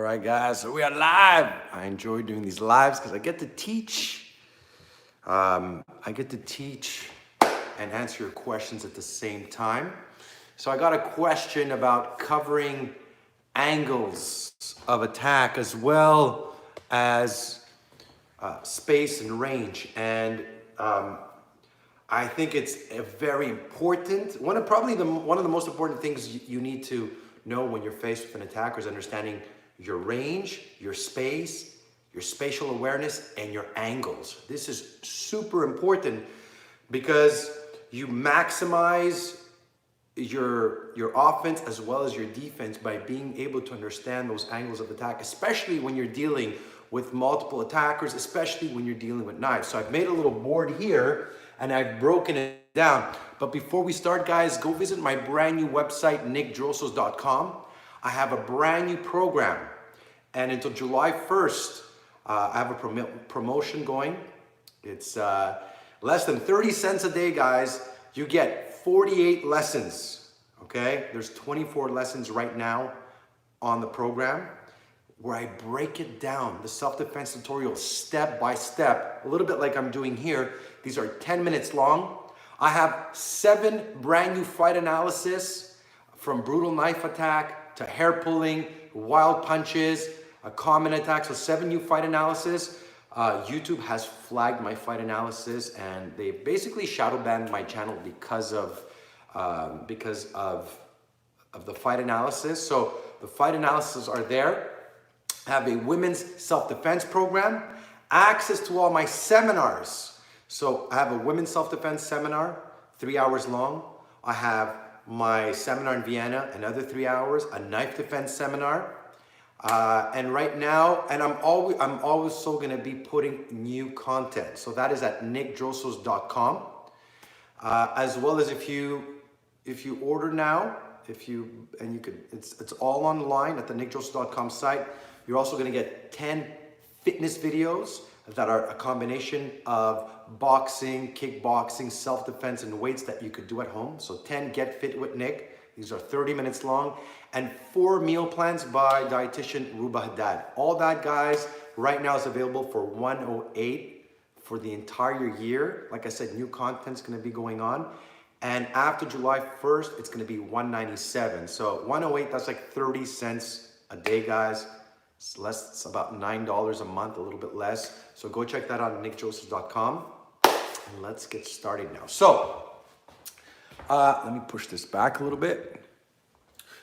All right, guys, so we are live. I enjoy doing these lives because I get to teach. And answer your questions at the same time. So I got a question about covering angles of attack as well as space and range. And I think it's a very important, one of the most important things you need to know when you're faced with an attacker is understanding your range, your space, your spatial awareness, and your angles. This is super important because you maximize your offense as well as your defense by being able to understand those angles of attack, especially when you're dealing with multiple attackers, especially when you're dealing with knives. So I've made a little board here and I've broken it down. But before we start, guys, go visit my brand new website, nickdrossos.com. I have a brand new program, and until July 1st, I have a promotion going. It's less than 30 cents a day, guys. You get 48 lessons, okay? There's 24 lessons right now on the program where I break it down, the self-defense tutorial step by step, a little bit like I'm doing here. These are 10 minutes long. I have 7 brand new fight analysis, from brutal knife attack to hair pulling, wild punches, a common attack. So 7 new fight analysis. YouTube has flagged my fight analysis and they basically shadow banned my channel because of the fight analysis. So the fight analysis are there. I have a women's self-defense program, access to all my seminars. So I have a women's self-defense seminar, 3 hours long. I have my seminar in Vienna, another 3 hours, a knife defense seminar. And right now, and I'm always so gonna be putting new content. So that is at nickdrossos.com. As well as if you order now, it's all online at the nickdrossos.com site. You're also gonna get 10 fitness videos that are a combination of boxing, kickboxing, self-defense, and weights that you could do at home. So 10 Get Fit with Nick. These are 30 minutes long. And 4 meal plans by dietitian Ruba Haddad. All that, guys, right now is available for $108 for the entire year. Like I said, new content's gonna be going on. And after July 1st, it's gonna be $197. So $108, that's like 30 cents a day, guys. It's about $9 a month, a little bit less. So go check that out at nickdrossos.com. And let's get started now. So, let me push this back a little bit.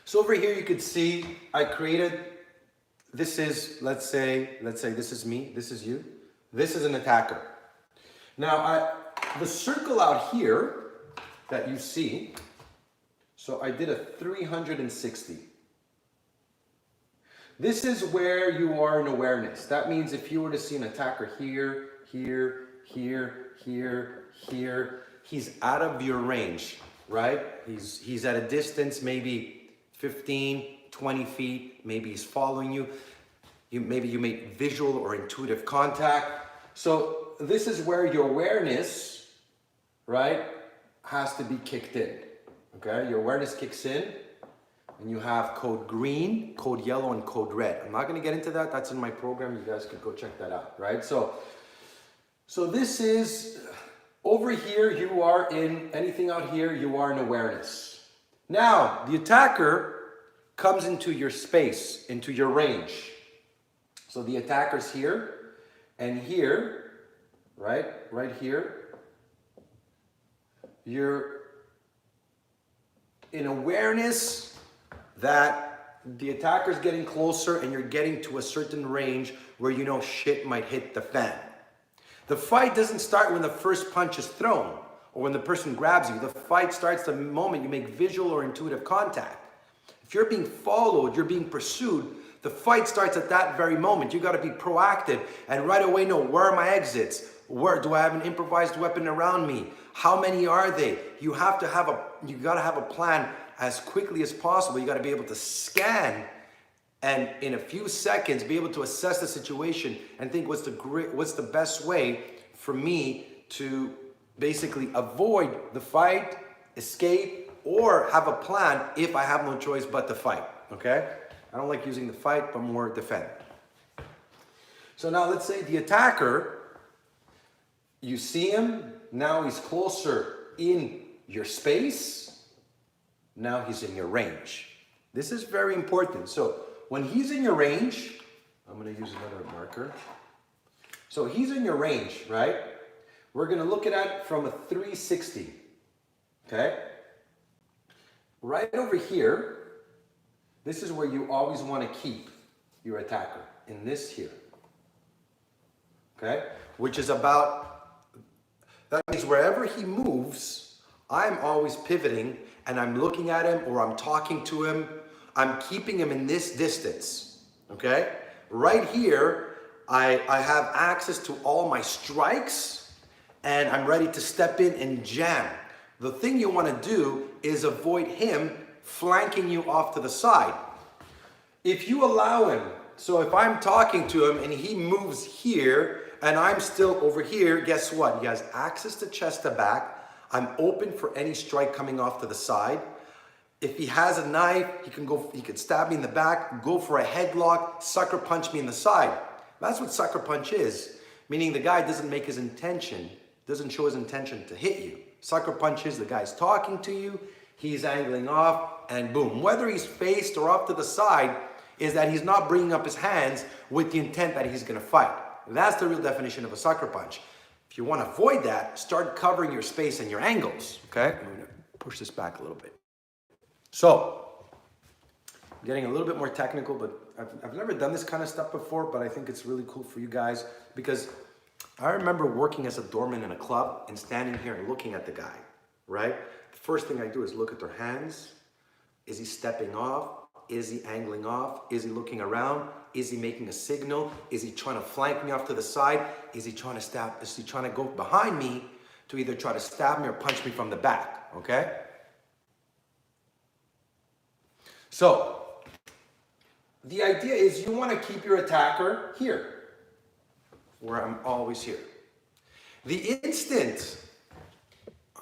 So over here you could see I created, this is, let's say this is me, this is you. This is an attacker. Now the circle out here that you see, so I did a 360. This is where you are in awareness. That means if you were to see an attacker here, here, here, here, here, he's out of your range, right? He's at a distance, maybe 15, 20 feet, maybe he's following you. Maybe you make visual or intuitive contact. So this is where your awareness, right, has to be kicked in, okay? Your awareness kicks in. And you have code green, code yellow, and code red. I'm not gonna get into that. That's in my program. You guys could go check that out, right? So this is, over here, you are in, anything out here, you are in awareness. Now, the attacker comes into your space, into your range. So the attacker's here, and here, right here, you're in awareness that the attacker's getting closer and you're getting to a certain range where you know shit might hit the fan. The fight doesn't start when the first punch is thrown or when the person grabs you. The fight starts the moment you make visual or intuitive contact. If you're being followed, you're being pursued, the fight starts at that very moment. You gotta be proactive and right away know, where are my exits? Where do I have an improvised weapon around me? How many are they? You gotta have a plan as quickly as possible. You gotta be able to scan and in a few seconds be able to assess the situation and think what's the best way for me to basically avoid the fight, escape, or have a plan if I have no choice but to fight, okay? I don't like using the fight, but more defend. So now let's say the attacker, you see him, now he's closer in your space, now he's in your range. This is very important. So when he's in your range, I'm gonna use another marker. So he's in your range, right? We're gonna look at it from a 360, okay? Right over here, this is where you always wanna keep your attacker, in this here, okay? Which is about, that means wherever he moves, I'm always pivoting and I'm looking at him or I'm talking to him. I'm keeping him in this distance, okay? Right here, I have access to all my strikes and I'm ready to step in and jam. The thing you want to do is avoid him flanking you off to the side. If you allow him, so if I'm talking to him and he moves here and I'm still over here, guess what? He has access to chest to back. I'm open for any strike coming off to the side. If he has a knife, he can stab me in the back, go for a headlock, sucker punch me in the side. That's what sucker punch is, meaning the guy doesn't make his intention, doesn't show his intention to hit you. Sucker punch is the guy's talking to you, he's angling off, and boom. Whether he's faced or off to the side is that he's not bringing up his hands with the intent that he's gonna fight. That's the real definition of a sucker punch. If you want to avoid that, start covering your space and your angles, okay? I'm gonna push this back a little bit. So, getting a little bit more technical, but I've never done this kind of stuff before, but I think it's really cool for you guys because I remember working as a doorman in a club and standing here and looking at the guy, right? The first thing I do is look at their hands. Is he stepping off? Is he angling off? Is he looking around? Is he making a signal? Is he trying to flank me off to the side? Is he trying to stab? Is he trying to go behind me to either try to stab me or punch me from the back, okay? So, the idea is you want to keep your attacker here, where I'm always here. The instant,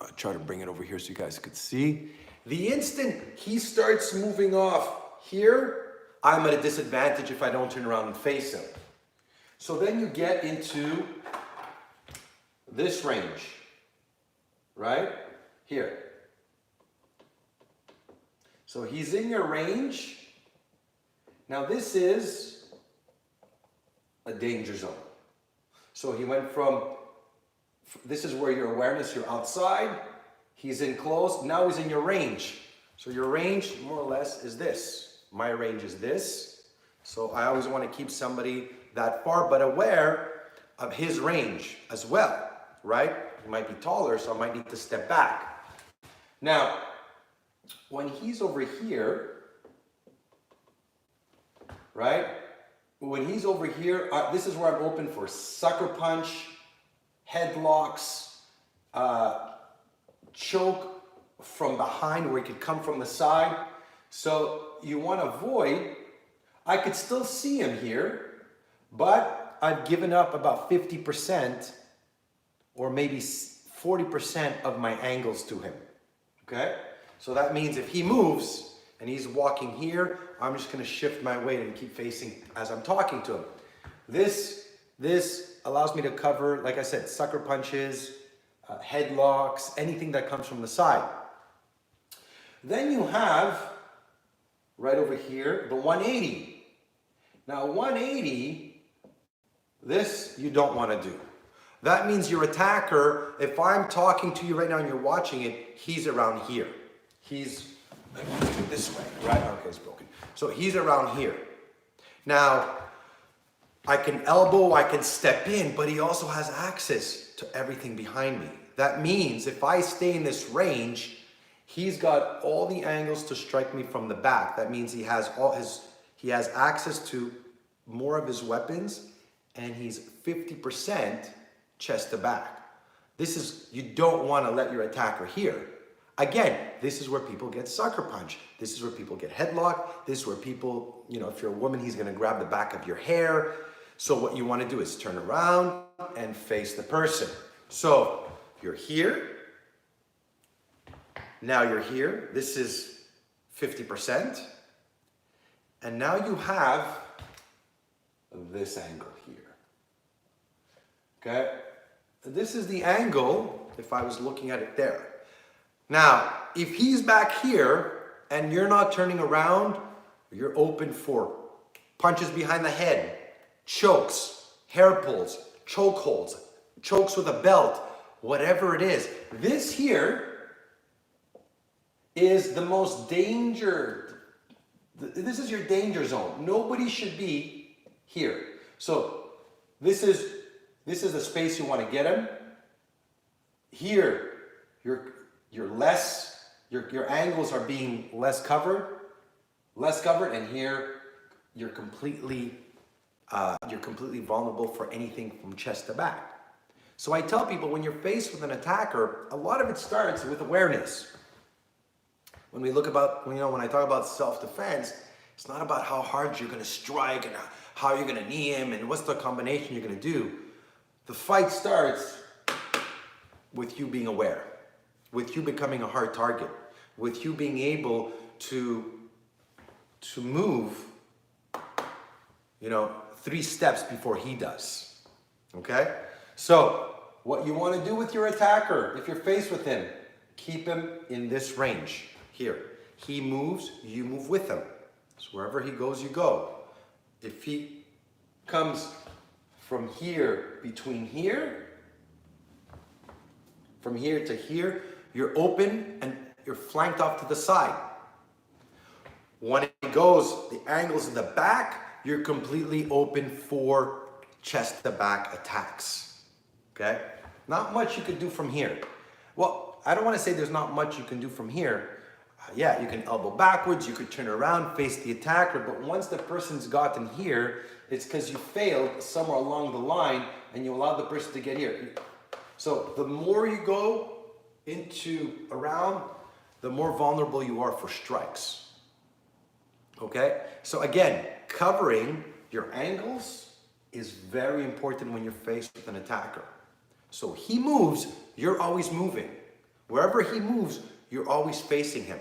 I'll try to bring it over here so you guys could see. The instant he starts moving off here, I'm at a disadvantage if I don't turn around and face him. So then you get into this range, right? Here. So he's in your range. Now this is a danger zone. So he went from, this is where your awareness, you're outside, he's in close, now he's in your range. So your range, more or less, is this. My range is this. So I always want to keep somebody that far, but aware of his range as well, right? He might be taller, so I might need to step back. Now, when he's over here, right? When he's over here, this is where I'm open for sucker punch, headlocks, choke from behind where he could come from the side. So you want to avoid, I could still see him here, but I've given up about 50% or maybe 40% of my angles to him, okay? So that means if he moves and he's walking here, I'm just going to shift my weight and keep facing as I'm talking to him. This allows me to cover, like I said, sucker punches, headlocks, anything that comes from the side. Then you have, right over here, the 180. Now 180, this you don't want to do. That means your attacker, if I'm talking to you right now and you're watching it, he's around here. He's, I want to do it this way, right? Okay, it's broken. So he's around here. Now, I can elbow, I can step in, but he also has access to everything behind me. That means if I stay in this range, he's got all the angles to strike me from the back. That means he has access to more of his weapons, and he's 50% chest to back. This is, you don't want to let your attacker here. Again, this is where people get sucker punch. This is where people get headlock. This is where people, if you're a woman, he's going to grab the back of your hair. So what you want to do is turn around and face the person. So you're here. Now you're here. This is 50%. And now you have this angle here. Okay? This is the angle if I was looking at it there. Now, if he's back here and you're not turning around, you're open for punches behind the head, chokes, hair pulls, choke holds, chokes with a belt, whatever it is. This here is the most danger. This is your danger zone. Nobody should be here. So this is the space you want to get him. Here, your angles are being less covered, and here you're completely vulnerable for anything from chest to back. So I tell people, when you're faced with an attacker, a lot of it starts with awareness. When I talk about self-defense, it's not about how hard you're going to strike and how you're going to knee him and what's the combination you're going to do. The fight starts with you being aware, with you becoming a hard target, with you being able to move, 3 steps before he does. Okay? So what you want to do with your attacker, if you're faced with him, keep him in this range here. He moves, you move with him. So wherever he goes, you go. If he comes from here, from here to here, you're open and you're flanked off to the side. When it goes, the angles in the back, you're completely open for chest to back attacks. Okay? Not much you could do from here. Well, I don't want to say there's not much you can do from here. Yeah, you can elbow backwards, you could turn around, face the attacker, but once the person's gotten here, it's because you failed somewhere along the line and you allowed the person to get here. So the more you go around, the more vulnerable you are for strikes. Okay? So again, covering your angles is very important when you're faced with an attacker. So he moves, you're always moving. Wherever he moves, you're always facing him.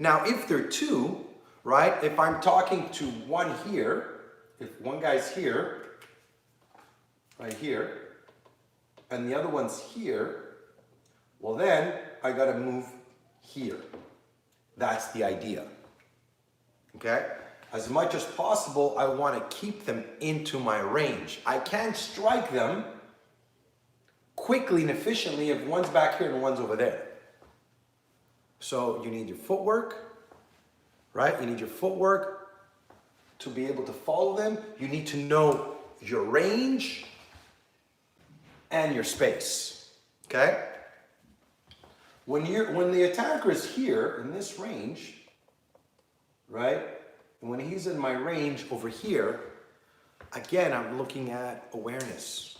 Now, if they're two, right? If I'm talking to one here, if one guy's here, right here, and the other one's here, well then, I gotta move here. That's the idea. Okay? As much as possible, I wanna keep them into my range. I can't strike them quickly and efficiently if one's back here and one's over there. So you need your footwork, right? You need your footwork to be able to follow them. You need to know your range and your space, okay? When the attacker is here in this range, right? And when he's in my range over here, again, I'm looking at awareness.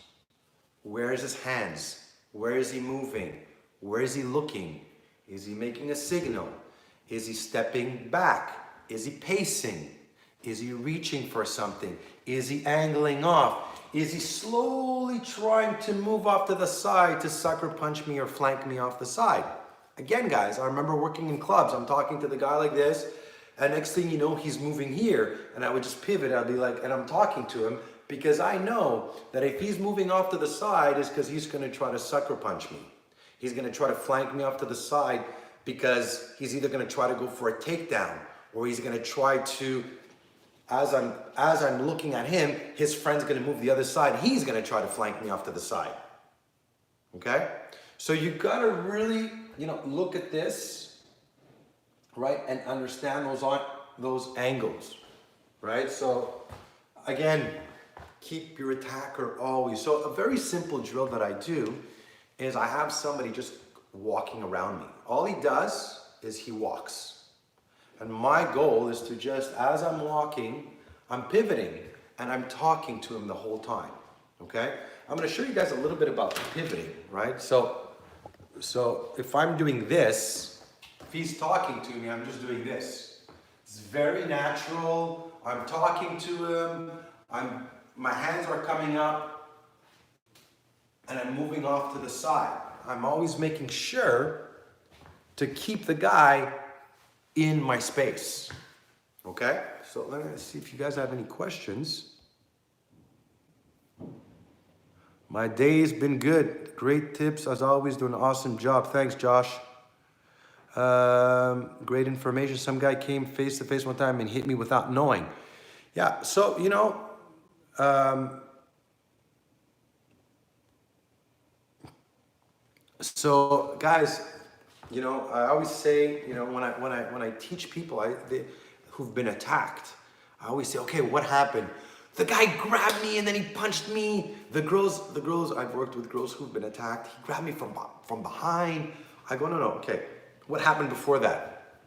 Where is his hands? Where is he moving? Where is he looking? Is he making a signal? Is he stepping back? Is he pacing? Is he reaching for something? Is he angling off? Is he slowly trying to move off to the side to sucker punch me or flank me off the side? Again, guys, I remember working in clubs. I'm talking to the guy like this, and next thing you know, he's moving here, and I would just pivot. I'd be like, and I'm talking to him because I know that if he's moving off to the side, it's because he's going to try to sucker punch me. He's going to try to flank me off to the side because he's either going to try to go for a takedown or he's going to try to, as I'm looking at him, his friend's going to move the other side. He's going to try to flank me off to the side. Okay? So you got to really, look at this, right? And understand those angles, right? So again, keep your attacker always. So a very simple drill that I do is I have somebody just walking around me. All he does is he walks. And my goal is to just, as I'm walking, I'm pivoting and I'm talking to him the whole time, okay? I'm gonna show you guys a little bit about pivoting, right? So if I'm doing this, if he's talking to me, I'm just doing this. It's very natural. I'm talking to him. My hands are coming up. And I'm moving off to the side. I'm always making sure to keep the guy in my space, okay? So let me see if you guys have any questions. My day's been good. Great tips as always. Doing an awesome job. Thanks, Josh. Great information. Some guy came face to face one time and hit me without knowing. Yeah. So so guys, I always say, when I teach people who've been attacked, I always say, okay, what happened? The guy grabbed me and then he punched me. The girls, I've worked with girls who've been attacked. He grabbed me from behind. I go, no, okay. What happened before that?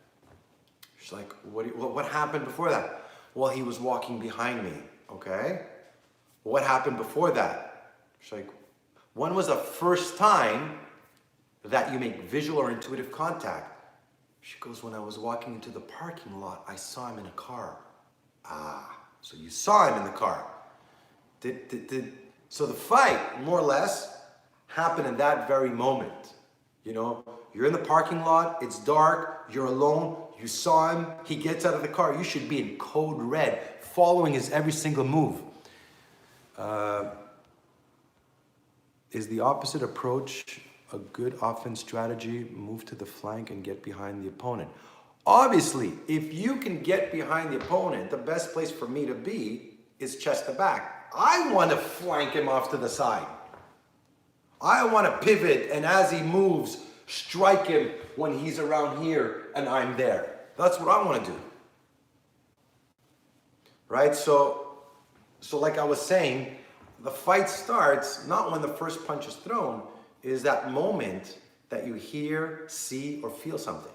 She's like, what happened before that? Well, he was walking behind me, okay? What happened before that? She's like, when was the first time that you make visual or intuitive contact? She goes, when I was walking into the parking lot, I saw him in a car. Ah, so you saw him in the car. So the fight, more or less, happened in that very moment. You're in the parking lot, it's dark, you're alone, you saw him, he gets out of the car, you should be in code red, following his every single move. Is the opposite approach a good offense strategy? Move to the flank and get behind the opponent. Obviously, if you can get behind the opponent, the best place for me to be is chest to back. I want to flank him off to the side. I want to pivot, and as he moves, strike him when he's around here and I'm there. That's what I want to do. Right? So like I was saying, the fight starts not when the first punch is thrown, is that moment that you hear, see, or feel something.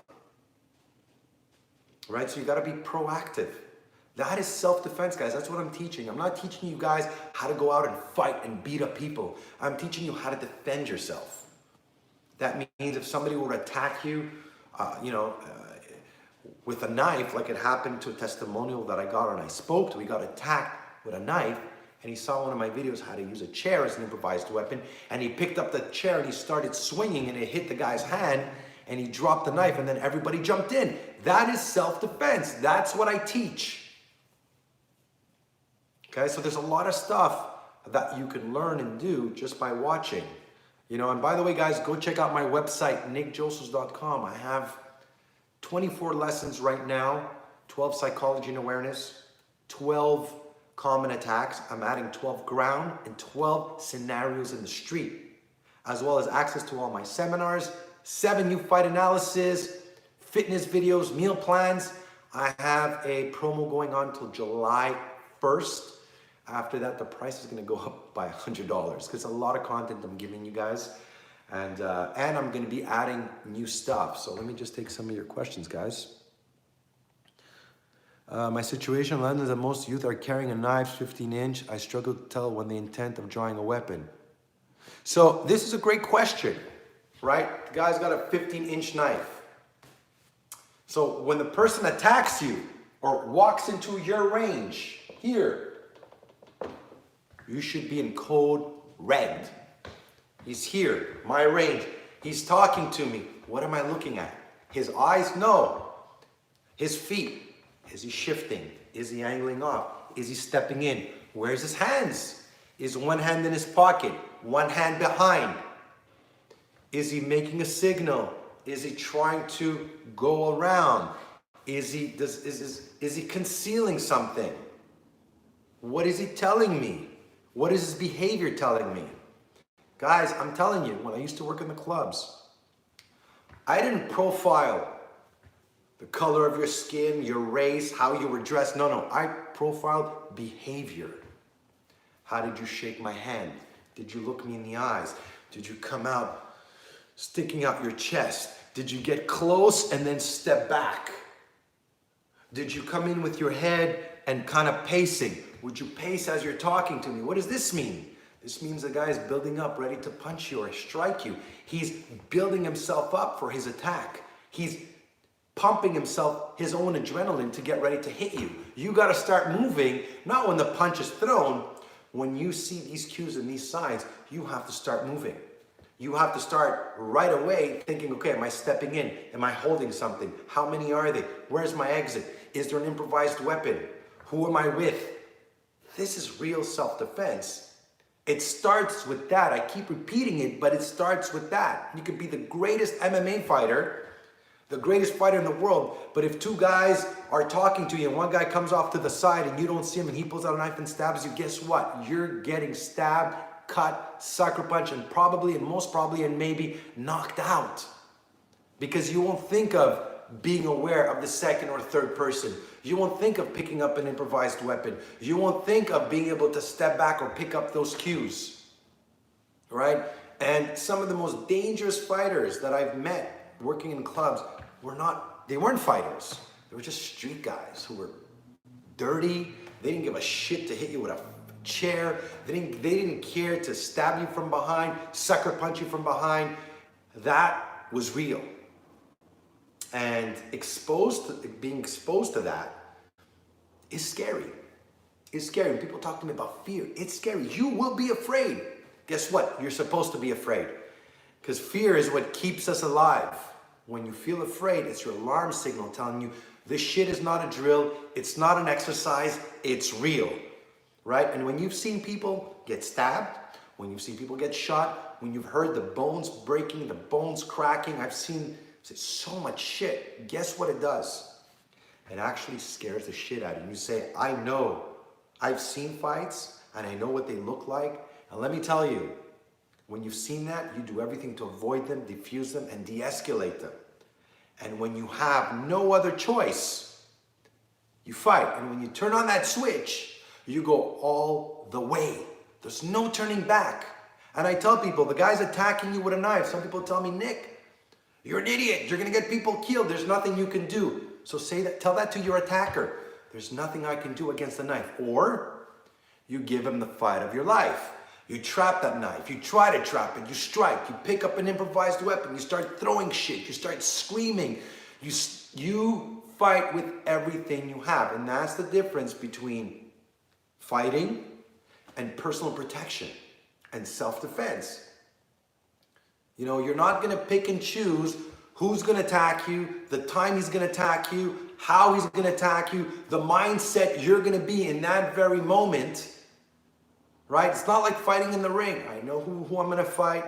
Right? So you got to be proactive. That is self-defense, guys. That's what I'm teaching. I'm not teaching you guys how to go out and fight and beat up people. I'm teaching you how to defend yourself. That means if somebody were to attack you, with a knife, like it happened to a testimonial that I got and I spoke to, he got attacked with a knife, and he saw one of my videos how to use a chair as an improvised weapon, and he picked up the chair and he started swinging, and it hit the guy's hand, and he dropped the knife, and then everybody jumped in. That is self-defense. That's what I teach. Okay, so there's a lot of stuff that you can learn and do just by watching. And by the way, guys, go check out my website, nickdrossos.com. I have 24 lessons right now, 12 psychology and awareness, 12 common attacks. I'm adding 12 ground and 12 scenarios in the street, as well as access to all my seminars, 7 new fight analysis, fitness videos, meal plans. I have a promo going on until July 1st. After that, the price is going to go up by $100 because it's a lot of content I'm giving you guys. And I'm going to be adding new stuff. So let me just take some of your questions, guys. My situation in London is that most youth are carrying a knife 15-inch. I struggle to tell when the intent of drawing a weapon. So this is a great question, right? The guy's got a 15-inch knife. So when the person attacks you or walks into your range here, you should be in code red. He's here, my range. He's talking to me. What am I looking at? His eyes? No. His feet. Is he shifting? Is he angling off? Is he stepping in? Where's his hands? Is one hand in his pocket? One hand behind? Is he making a signal? Is he trying to go around? Is he concealing something? What is he telling me? What is his behavior telling me? Guys, I'm telling you, when I used to work in the clubs, I didn't profile the color of your skin, your race, how you were dressed. No, I profiled behavior. How did you shake my hand? Did you look me in the eyes? Did you come out sticking out your chest? Did you get close and then step back? Did you come in with your head and kind of pacing? Would you pace as you're talking to me? What does this mean? This means the guy is building up, ready to punch you or strike you. He's building himself up for his attack. He's pumping himself, his own adrenaline to get ready to hit you. You got to start moving, not when the punch is thrown. When you see these cues and these signs, you have to start moving. You have to start right away thinking, okay, am I stepping in? Am I holding something? How many are they? Where's my exit? Is there an improvised weapon? Who am I with? This is real self-defense. It starts with that. I keep repeating it, but it starts with that. You could be the greatest MMA fighter, the greatest fighter in the world, but if two guys are talking to you and one guy comes off to the side and you don't see him and he pulls out a knife and stabs you, guess what? You're getting stabbed, cut, sucker punch, and probably, and most probably, and maybe knocked out. Because you won't think of being aware of the second or third person. You won't think of picking up an improvised weapon. You won't think of being able to step back or pick up those cues, right? And some of the most dangerous fighters that I've met working in clubs they weren't fighters. They were just street guys who were dirty. They didn't give a shit to hit you with a chair. They didn't care to stab you from behind, sucker punch you from behind. That was real. And being exposed to that is scary. It's scary. When people talk to me about fear, it's scary. You will be afraid. Guess what? You're supposed to be afraid. Because fear is what keeps us alive. When you feel afraid, it's your alarm signal telling you this shit is not a drill, it's not an exercise, it's real, right? And when you've seen people get stabbed, when you've seen people get shot, when you've heard the bones breaking, the bones cracking, I've seen so much shit. Guess what it does? It actually scares the shit out of you. You say, I know, I've seen fights and I know what they look like. And let me tell you, when you've seen that, you do everything to avoid them, diffuse them, and de-escalate them. And when you have no other choice, you fight. And when you turn on that switch, you go all the way. There's no turning back. And I tell people, the guy's attacking you with a knife. Some people tell me, Nick, you're an idiot. You're gonna get people killed. There's nothing you can do. So tell that to your attacker. There's nothing I can do against the knife. Or you give him the fight of your life. You trap that knife, you try to trap it, you strike, you pick up an improvised weapon, you start throwing shit, you start screaming. You fight with everything you have. And that's the difference between fighting and personal protection and self-defense. You know, you're not gonna pick and choose who's gonna attack you, the time he's gonna attack you, how he's gonna attack you, the mindset you're gonna be in that very moment. Right? It's not like fighting in the ring. I know who I'm gonna fight.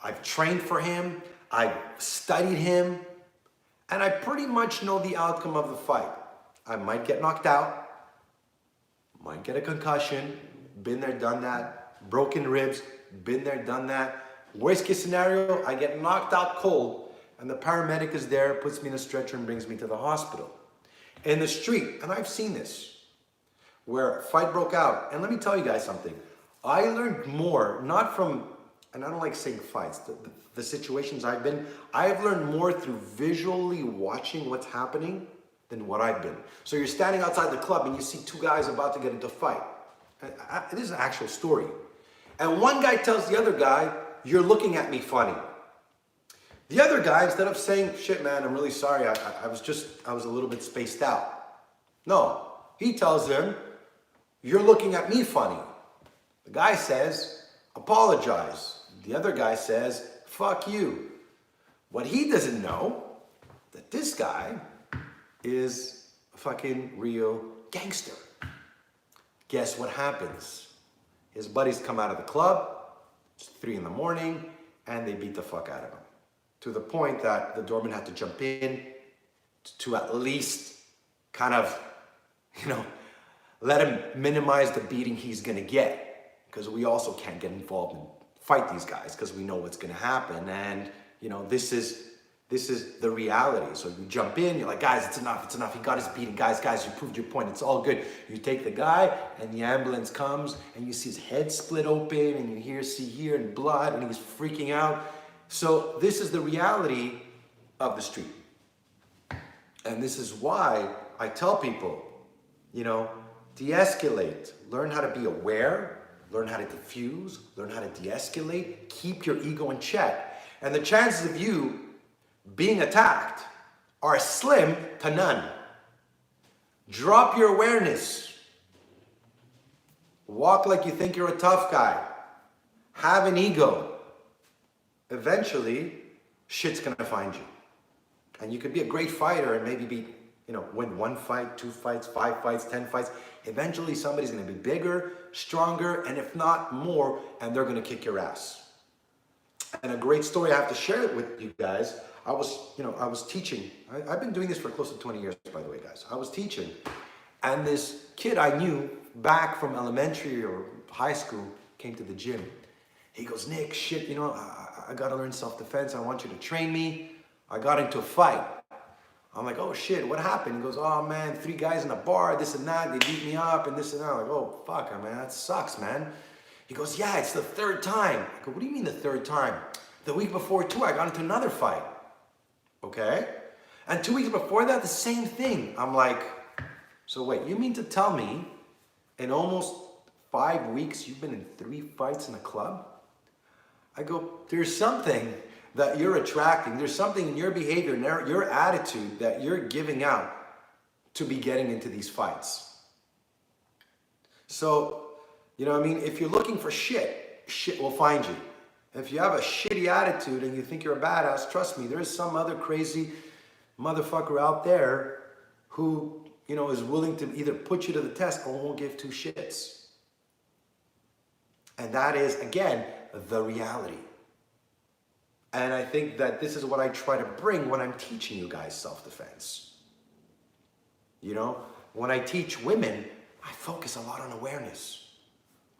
I've trained for him. I've studied him. And I pretty much know the outcome of the fight. I might get knocked out. Might get a concussion. Been there, done that. Broken ribs. Been there, done that. Worst case scenario, I get knocked out cold and the paramedic is there, puts me in a stretcher and brings me to the hospital. In the street, and I've seen this, where a fight broke out. And let me tell you guys something. I learned more, not from, and I don't like saying fights, the situations I've been, I've learned more through visually watching what's happening than what I've been. So you're standing outside the club and you see two guys about to get into a fight. This is an actual story. And one guy tells the other guy, you're looking at me funny. The other guy, instead of saying, shit man, I'm really sorry, I was a little bit spaced out. No, he tells him, you're looking at me funny. The guy says, apologize. The other guy says, fuck you. What he doesn't know, that this guy is a fucking real gangster. Guess what happens? His buddies come out of the club, it's 3 a.m, and they beat the fuck out of him. To the point that the doorman had to jump in to at least kind of, let him minimize the beating he's gonna get, because we also can't get involved and fight these guys because we know what's gonna happen. And this is the reality. So you jump in, you're like, guys, it's enough. He got his beating. Guys, you proved your point. It's all good. You take the guy, and the ambulance comes, and you see his head split open, and you see here and blood, and he's freaking out. So this is the reality of the street. And this is why I tell people, de-escalate. Learn how to be aware, learn how to diffuse, learn how to de-escalate, keep your ego in check. And the chances of you being attacked are slim to none. Drop your awareness. Walk like you think you're a tough guy. Have an ego. Eventually, shit's gonna find you. And you could be a great fighter and maybe beat, win 1 fight, 2 fights, 5 fights, 10 fights. Eventually somebody's gonna be bigger, stronger, and if not more, and they're gonna kick your ass. And a great story I have to share it with you guys. I was teaching. I've been doing this for close to 20 years, by the way, guys. I was teaching, and this kid I knew back from elementary or high school came to the gym. He goes, Nick, shit, I gotta learn self-defense. I want you to train me. I got into a fight. I'm like, oh shit, what happened? He goes, oh man, 3 guys in a bar, this and that, they beat me up and this and that. I'm like, oh fuck, man, that sucks, man. He goes, yeah, it's the 3rd time. I go, what do you mean the 3rd time? The week before too, I got into another fight. Okay? And 2 weeks before that, the same thing. I'm like, so wait, you mean to tell me in almost 5 weeks, you've been in 3 fights in a club? I go, there's something that you're attracting. There's something in your behavior, in your attitude that you're giving out to be getting into these fights. So, if you're looking for shit, shit will find you. If you have a shitty attitude and you think you're a badass, trust me, there's some other crazy motherfucker out there who, is willing to either put you to the test or won't give 2 shits. And that is, again, the reality. And I think that this is what I try to bring when I'm teaching you guys self-defense. When I teach women, I focus a lot on awareness,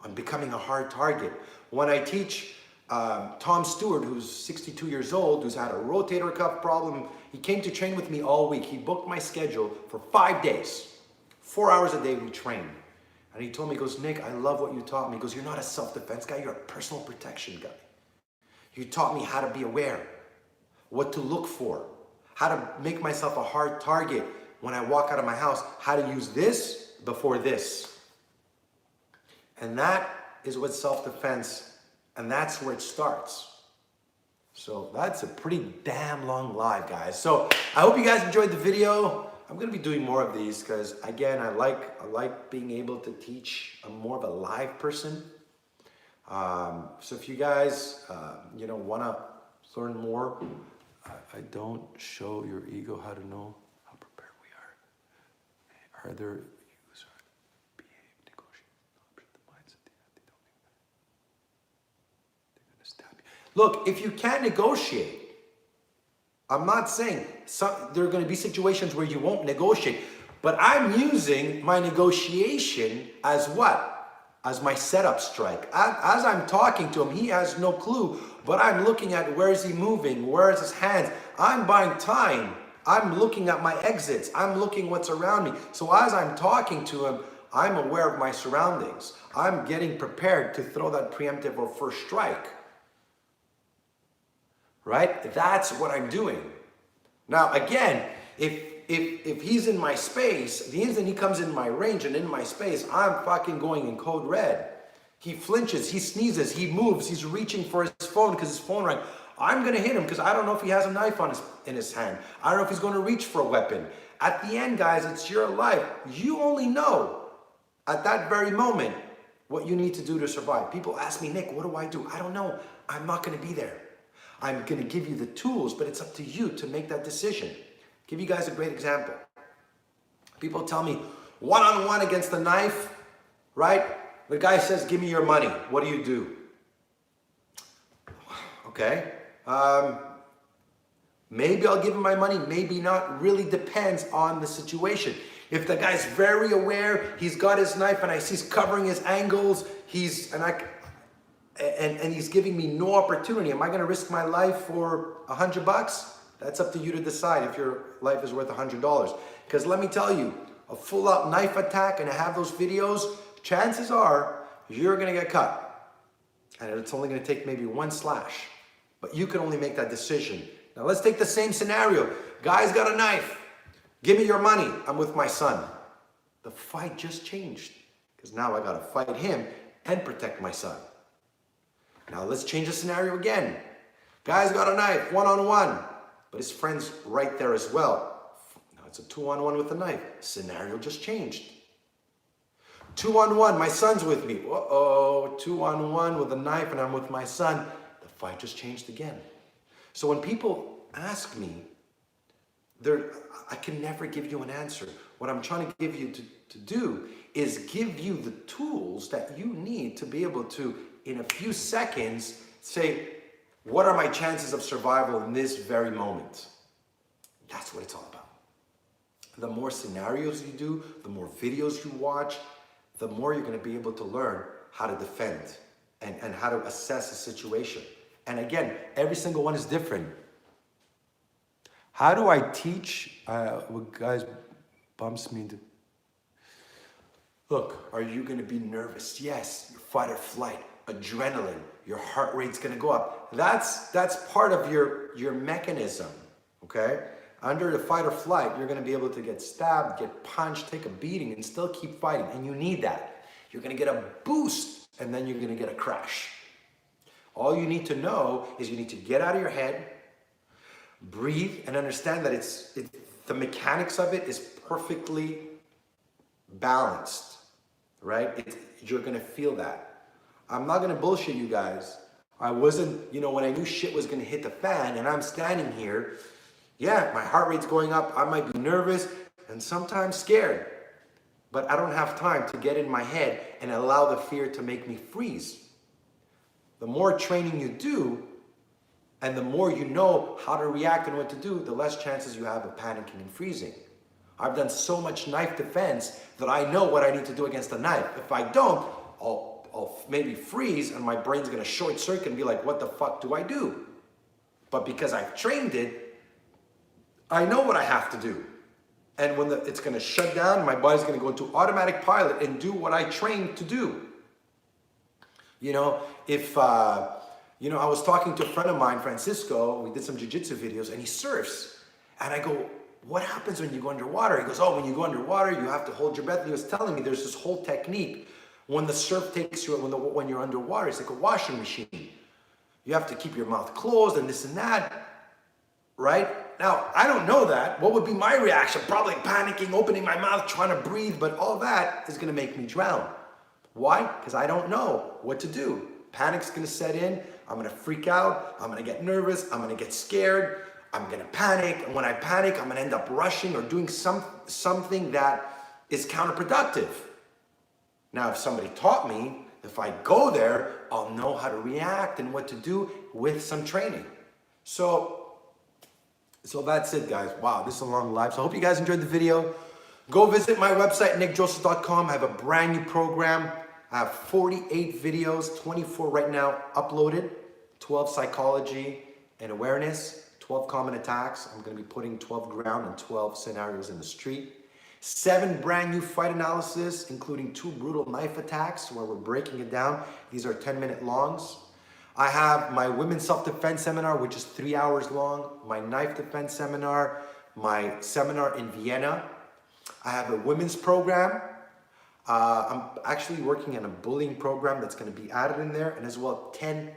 on becoming a hard target. When I teach Tom Stewart, who's 62 years old, who's had a rotator cuff problem, he came to train with me all week. He booked my schedule for 5 days. 4 hours a day we train. And he told me, he goes, Nick, I love what you taught me. He goes, you're not a self-defense guy, you're a personal protection guy. You taught me how to be aware, what to look for, how to make myself a hard target when I walk out of my house, how to use this before this. And that is what self-defense, and that's where it starts. So that's a pretty damn long live, guys. So I hope you guys enjoyed the video. I'm gonna be doing more of these because, again, I like being able to teach. I'm more of a live person. So if you guys, want to learn more, I don't show your ego how to know how prepared we are. Are there use or behave, negotiate, the mindset they don't think they're going to stab you. Look, if you can't negotiate, I'm not saying there are going to be situations where you won't negotiate, but I'm using my negotiation as what? As my setup strike. As I'm talking to him, he has no clue, but I'm looking at where is he moving, where is his hands. I'm buying time. I'm looking at my exits. I'm looking what's around me. So as I'm talking to him, I'm aware of my surroundings. I'm getting prepared to throw that preemptive or first strike. Right? That's what I'm doing. Now, again, if he's in my space, the instant he comes in my range and in my space, I'm fucking going in code red. He flinches, he sneezes, he moves, he's reaching for his phone because his phone rang. I'm gonna hit him because I don't know if he has a knife in his hand. I don't know if he's gonna reach for a weapon. At the end, guys, it's your life. You only know at that very moment what you need to do to survive. People ask me, Nick, what do? I don't know. I'm not gonna be there. I'm gonna give you the tools, but it's up to you to make that decision. Give you guys a great example. People tell me, one-on-one against the knife, right? The guy says, give me your money. What do you do? Okay. Maybe I'll give him my money, maybe not. Really depends on the situation. If the guy's very aware, he's got his knife and I see he's covering his angles, and he's giving me no opportunity. Am I gonna risk my life for $100? That's up to you to decide if your life is worth $100. Because let me tell you, a full-out knife attack, and I have those videos, chances are you're gonna get cut. And it's only gonna take maybe 1 slash. But you can only make that decision. Now let's take the same scenario. Guy's got a knife. Give me your money. I'm with my son. The fight just changed. Because now I gotta fight him and protect my son. Now let's change the scenario again. Guy's got a knife, one-on-one. But his friend's right there as well. Now it's a 2-on-1 with a knife. Scenario just changed. 2-on-1, my son's with me. Uh-oh, 2-on-1 with a knife and I'm with my son. The fight just changed again. So when people ask me, I can never give you an answer. What I'm trying to give you to do is give you the tools that you need to be able to, in a few seconds, say, what are my chances of survival in this very moment? That's what it's all about. The more scenarios you do, the more videos you watch, the more you're going to be able to learn how to defend and how to assess a situation. And again, every single one is different. How do I teach? What guys bumps me to. Look, are you going to be nervous? Yes, fight or flight, adrenaline, your heart rate's going to go up. That's part of your mechanism, okay? Under the fight or flight, you're going to be able to get stabbed, get punched, take a beating, and still keep fighting. And you need that. You're going to get a boost, and then you're going to get a crash. All you need to know is you need to get out of your head, breathe, and understand that the mechanics of it is perfectly balanced, right? You're going to feel that. I'm not going to bullshit you guys. I wasn't, when I knew shit was going to hit the fan, and I'm standing here, yeah, my heart rate's going up. I might be nervous and sometimes scared, but I don't have time to get in my head and allow the fear to make me freeze. The more training you do, and the more you know how to react and what to do, the less chances you have of panicking and freezing. I've done so much knife defense that I know what I need to do against a knife. If I don't, I'll maybe freeze and my brain's gonna short circuit and be like, what the fuck do I do? But because I've trained it, I know what I have to do. And when it's gonna shut down, my body's gonna go into automatic pilot and do what I trained to do. If, I was talking to a friend of mine, Francisco, we did some jiu-jitsu videos, and he surfs. And I go, what happens when you go underwater? He goes, when you go underwater, you have to hold your breath. And he was telling me there's this whole technique. When the surf takes you, when you're underwater, it's like a washing machine. You have to keep your mouth closed and this and that, right? Now, I don't know that. What would be my reaction? Probably panicking, opening my mouth, trying to breathe, but all that is gonna make me drown. Why? Because I don't know what to do. Panic's gonna set in, I'm gonna freak out, I'm gonna get nervous, I'm gonna get scared, I'm gonna panic, and when I panic, I'm gonna end up rushing or doing something that is counterproductive. Now, if somebody taught me, if I go there, I'll know how to react and what to do with some training. So that's it, guys. Wow, this is a long live. So I hope you guys enjoyed the video. Go visit my website, nickdrossos.com. I have a brand new program. I have 48 videos, 24 right now uploaded, 12 psychology and awareness, 12 common attacks. I'm going to be putting 12 ground and 12 scenarios in the street. 7 brand new fight analysis, including 2 brutal knife attacks where we're breaking it down. These are 10-minute longs. I have my women's self-defense seminar, which is 3 hours long, my knife defense seminar, my seminar in Vienna. I have a women's program. I'm actually working on a bullying program that's going to be added in there, and as well 10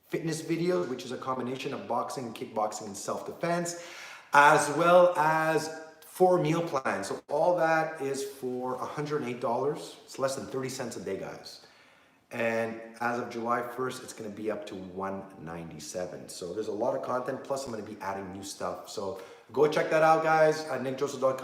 fitness videos, which is a combination of boxing, kickboxing, and self-defense, as well as 4 meal plans. So all that is for $108. It's less than 30 cents a day, guys. And as of July 1st, it's going to be up to $197. So there's a lot of content. Plus, I'm going to be adding new stuff. So go check that out, guys, at nickdrossos.com.